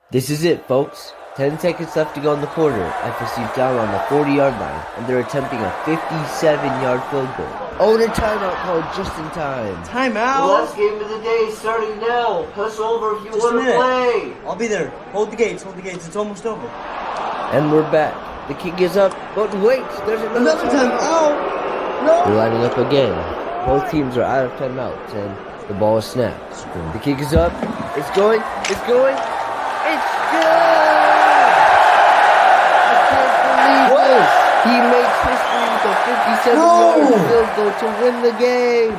This is it, folks. 10 seconds left to go in the quarter. FSU's down on the 40-yard line, and they're attempting a 57-yard field goal. Oh, and a timeout called just in time. Timeout? The last game of the day is starting now. Hustle over if you want to play. I'll be there. Hold the gates. It's almost over. And we're back. The kick is up, but wait, there's another timeout. No. They're lining up again. Both teams are out of timeouts, and the ball is snapped. The kick is up. It's going. It's good! I can't believe this. He makes history with a 57-yard field goal to win the game.